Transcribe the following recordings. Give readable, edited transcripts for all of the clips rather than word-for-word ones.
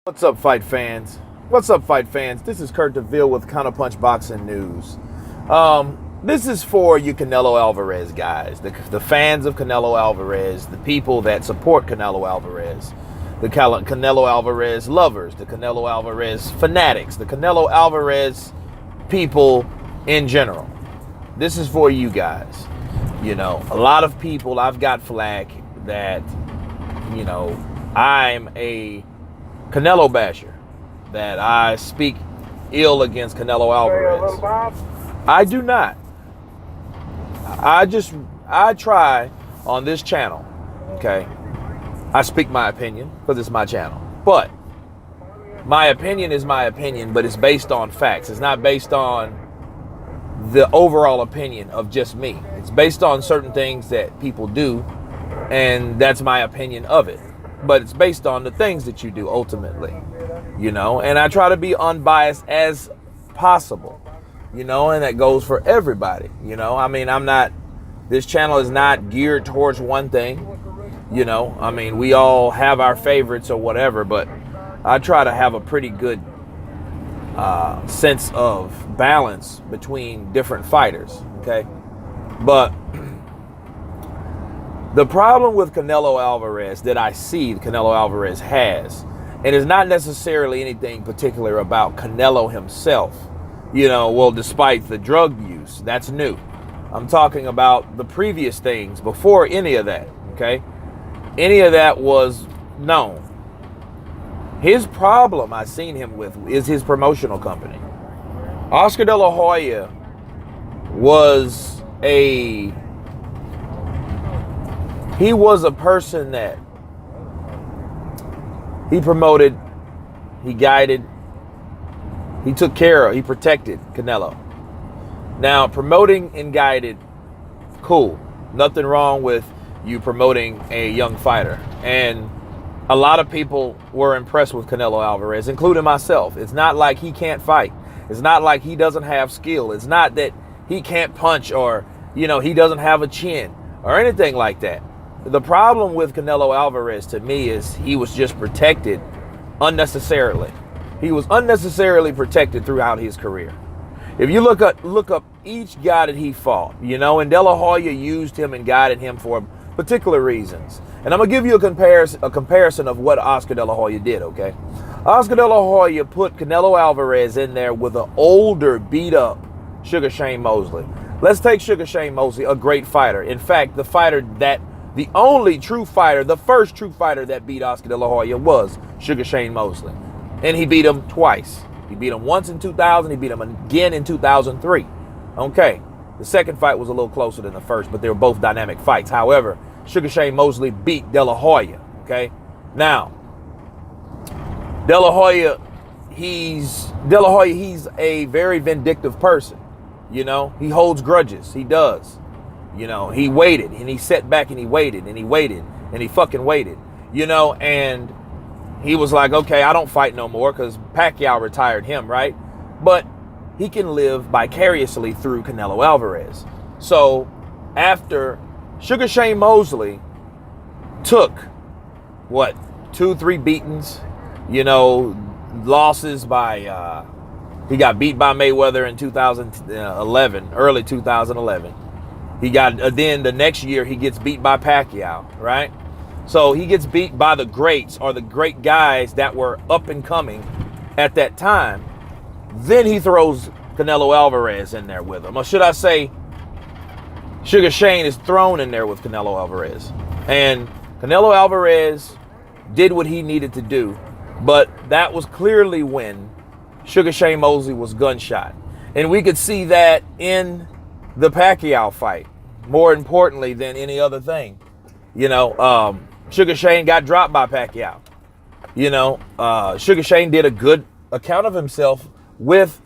What's up, fight fans? What's up, fight fans? This is Kurt DeVille with Counterpunch Boxing News. This is for you Canelo Alvarez guys, the fans of Canelo Alvarez, the people that support Canelo Alvarez, the Canelo Alvarez lovers, the Canelo Alvarez fanatics, the Canelo Alvarez people in general. This is for you guys. You know, a lot of people, I've got flack that, you know, I'm a Canelo basher, that I speak ill against Canelo Alvarez. I do not. I try on this channel, okay? I speak my opinion because it's my channel. But my opinion is my opinion, but it's based on facts. It's not based on the overall opinion of just me. It's based on certain things that people do, and that's my opinion of it. But it's based on the things that you do ultimately, you know, and I try to be unbiased as possible, you know, and that goes for everybody, you know. I mean, this channel is not geared towards one thing, you know. I mean, we all have our favorites or whatever, but I try to have a pretty good sense of balance between different fighters, okay? But the problem with Canelo Alvarez that I see Canelo Alvarez has, and it's not necessarily anything particular about Canelo himself, you know, well, despite the drug use, that's new. I'm talking about the previous things before any of that, okay? Any of that was known. His problem I seen him with is his promotional company. Oscar De La Hoya was a person that he promoted, he guided, he took care of, he protected Canelo. Now, promoting and guided, cool. Nothing wrong with you promoting a young fighter. And a lot of people were impressed with Canelo Alvarez, including myself. It's not like he can't fight. It's not like he doesn't have skill. It's not that he can't punch or, you know, he doesn't have a chin or anything like that. The problem with Canelo Alvarez to me is he was just protected unnecessarily. He was unnecessarily protected throughout his career. If you look up each guy that he fought, you know, and De La Hoya used him and guided him for particular reasons. And I'm going to give you a comparison of what Oscar De La Hoya did, okay? Oscar De La Hoya put Canelo Alvarez in there with an older, beat-up Sugar Shane Mosley. Let's take Sugar Shane Mosley, a great fighter. In fact, the only true fighter, the first true fighter that beat Oscar De La Hoya was Sugar Shane Mosley. And he beat him twice. He beat him once in 2000, he beat him again in 2003. Okay, the second fight was a little closer than the first, but they were both dynamic fights. However, Sugar Shane Mosley beat De La Hoya, okay? Now, De La Hoya, he's a very vindictive person, you know? He holds grudges, he does. You know, he waited, and he sat back, and he waited, and he waited, and he fucking waited, you know, and he was like, okay, I don't fight no more because Pacquiao retired him, right? But he can live vicariously through Canelo Alvarez. So after Sugar Shane Mosley took, 2-3 beatings, you know, losses by, he got beat by Mayweather in 2011, early 2011. He got, then the next year he gets beat by Pacquiao, right? So he gets beat by the greats or the great guys that were up and coming at that time. Then he throws Canelo Alvarez in there with him. Or should I say, Sugar Shane is thrown in there with Canelo Alvarez. And Canelo Alvarez did what he needed to do. But that was clearly when Sugar Shane Mosley was gunshot. And we could see that in the Pacquiao fight, more importantly than any other thing. You know, Sugar Shane got dropped by Pacquiao. You know, Sugar Shane did a good account of himself with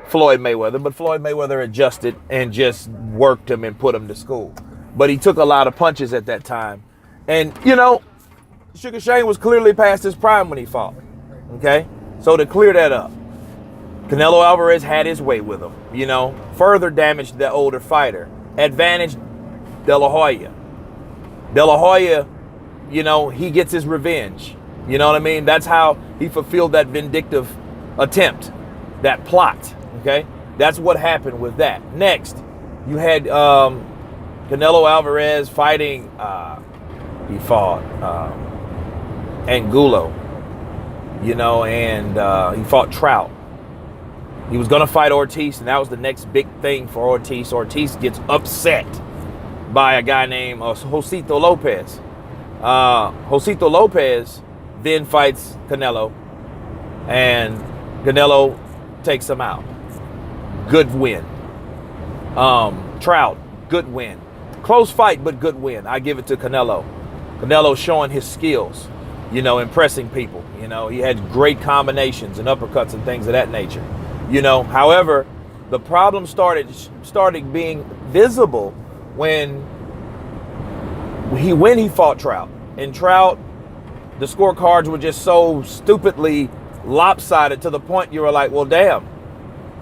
Floyd Mayweather, but Floyd Mayweather adjusted and just worked him and put him to school. But he took a lot of punches at that time. And, you know, Sugar Shane was clearly past his prime when he fought. Okay? So to clear that up, Canelo Alvarez had his way with him, you know, further damaged the older fighter, advantaged De La Hoya. De La Hoya, you know, he gets his revenge. You know what I mean? That's how he fulfilled that vindictive attempt, that plot. Okay, that's what happened with that. Next, you had Canelo Alvarez fighting. He fought Angulo, you know, and he fought Trout. He was going to fight Ortiz, and that was the next big thing for Ortiz. Ortiz gets upset by a guy named Josito Lopez. Josito Lopez then fights Canelo, and Canelo takes him out. Good win. Trout, good win. Close fight, but good win. I give it to Canelo. Canelo showing his skills, you know, impressing people. You know, he had great combinations and uppercuts and things of that nature. You know, however, the problem started being visible when he fought Trout. And Trout, the scorecards were just so stupidly lopsided to the point you were like, well, damn,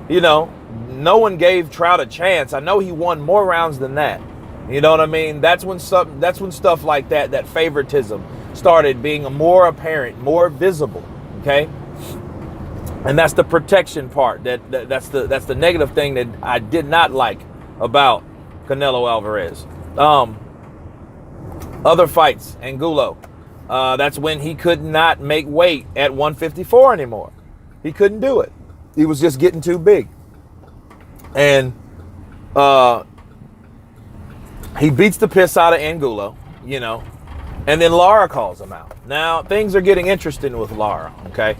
you know, no one gave Trout a chance. I know he won more rounds than that. You know what I mean? That's when stuff like that favoritism started being more apparent, more visible. Okay. And that's the protection part. That's the negative thing that I did not like about Canelo Alvarez. Other fights, Angulo. That's when he could not make weight at 154 anymore. He couldn't do it. He was just getting too big. And he beats the piss out of Angulo, you know. And then Lara calls him out. Now, things are getting interesting with Lara, okay?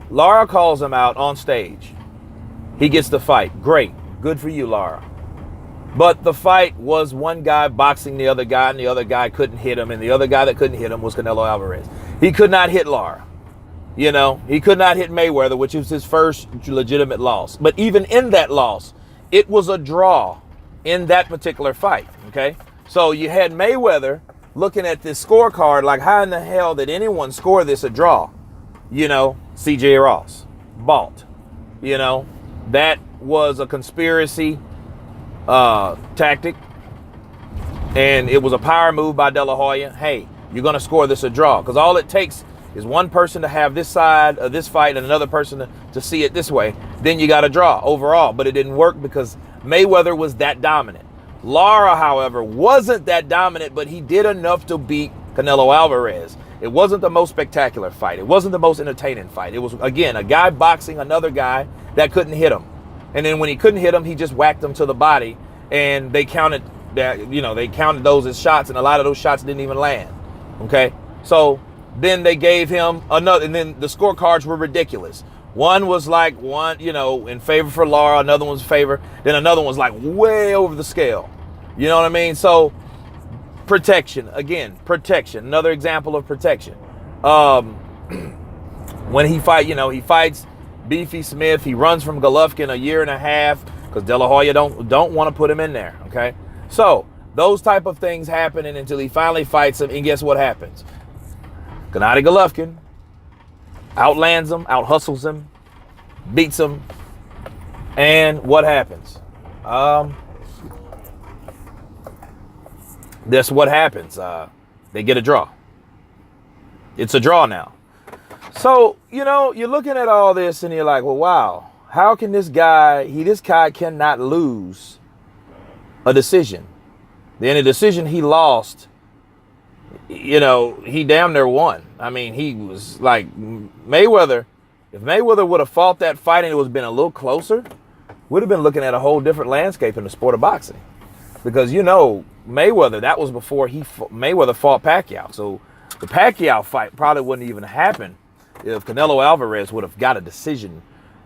Lara calls him out on stage. He gets the fight. Great. Good for you, Lara. But the fight was one guy boxing the other guy, and the other guy couldn't hit him, and the other guy that couldn't hit him was Canelo Alvarez. He could not hit Lara. You know, he could not hit Mayweather, which was his first legitimate loss. But even in that loss, it was a draw in that particular fight, okay? So you had Mayweather looking at this scorecard like, how in the hell did anyone score this a draw? You know, C.J. Ross, Balt. You know, that was a conspiracy tactic, and it was a power move by De La Hoya. Hey, you're going to score this a draw, because all it takes is one person to have this side of this fight and another person to see it this way. Then you got a draw overall, but it didn't work because Mayweather was that dominant. Lara, however, wasn't that dominant, but he did enough to beat Canelo Alvarez. It wasn't the most spectacular fight. It wasn't the most entertaining fight. It was, again, a guy boxing another guy that couldn't hit him. And then when he couldn't hit him, he just whacked him to the body. And they counted that, you know, they counted those as shots, and a lot of those shots didn't even land. Okay? So then they gave him another, and then the scorecards were ridiculous. One was like you know, in favor for Lara, another one's in favor, then another one's like way over the scale. You know what I mean? So protection, again, protection, another example of protection. When he fights Beefy Smith, he runs from Golovkin a year and a half because De La Hoya don't want to put him in there, okay? So those type of things happening until he finally fights him, and guess what happens? Gennady Golovkin outlands him, out-hustles him, beats him, and what happens? That's what happens. They get a draw. It's a draw now. So, you know, you're looking at all this and you're like, well, wow, how can this guy cannot lose a decision. Then a decision he lost, you know, he damn near won. I mean, he was like Mayweather. If Mayweather would have fought that fight and it was been a little closer, we'd have been looking at a whole different landscape in the sport of boxing. Because, you know, Mayweather, that was before Mayweather fought Pacquiao. So the Pacquiao fight probably wouldn't even happen if Canelo Alvarez would have got a decision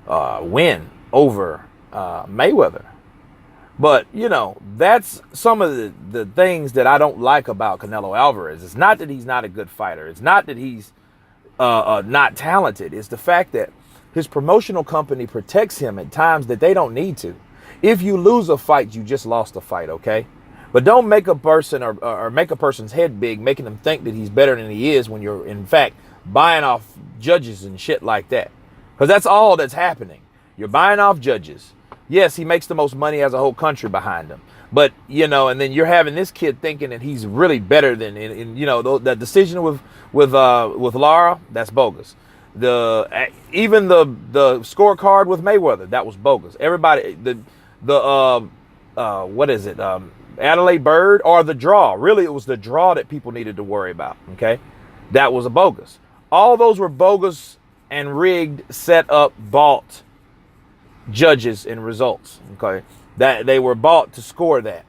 win over Mayweather. But, you know, that's some of the things that I don't like about Canelo Alvarez. It's not that he's not a good fighter. It's not that he's not talented. It's the fact that his promotional company protects him at times that they don't need to. If you lose a fight, you just lost a fight, okay? But don't make a person or make a person's head big, making them think that he's better than he is when you're, in fact, buying off judges and shit like that. Because that's all that's happening. You're buying off judges. Yes, he makes the most money, as a whole country behind him. But, you know, and then you're having this kid thinking that he's really better than, and you know, the decision with Lara, that's bogus. Even the scorecard with Mayweather, that was bogus. Everybody, what is it? Adelaide Bird, or the draw. Really, it was the draw that people needed to worry about. Okay, that was a bogus. All those were bogus and rigged, set up, bought judges and results. Okay, that they were bought to score that.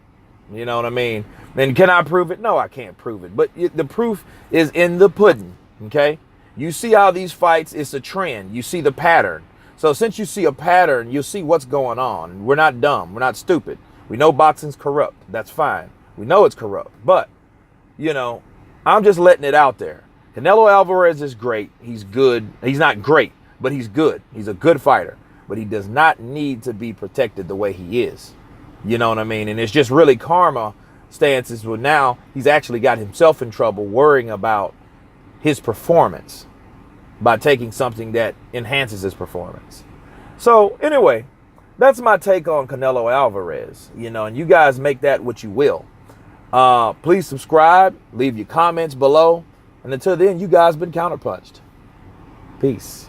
You know what I mean? And can I prove it? No, I can't prove it. But the proof is in the pudding. Okay, you see how these fights, it's a trend. You see the pattern. So since you see a pattern, you'll see what's going on. We're not dumb. We're not stupid. We know boxing's corrupt. That's fine. We know it's corrupt. But, you know, I'm just letting it out there. Canelo Alvarez is great. He's good. He's not great, but he's good. He's a good fighter. But he does not need to be protected the way he is. You know what I mean? And it's just really karma stances where now he's actually got himself in trouble worrying about his performance by taking something that enhances his performance. So anyway, that's my take on Canelo Alvarez, you know, and you guys make that what you will. Please subscribe, leave your comments below, and until then, you guys been counterpunched. Peace.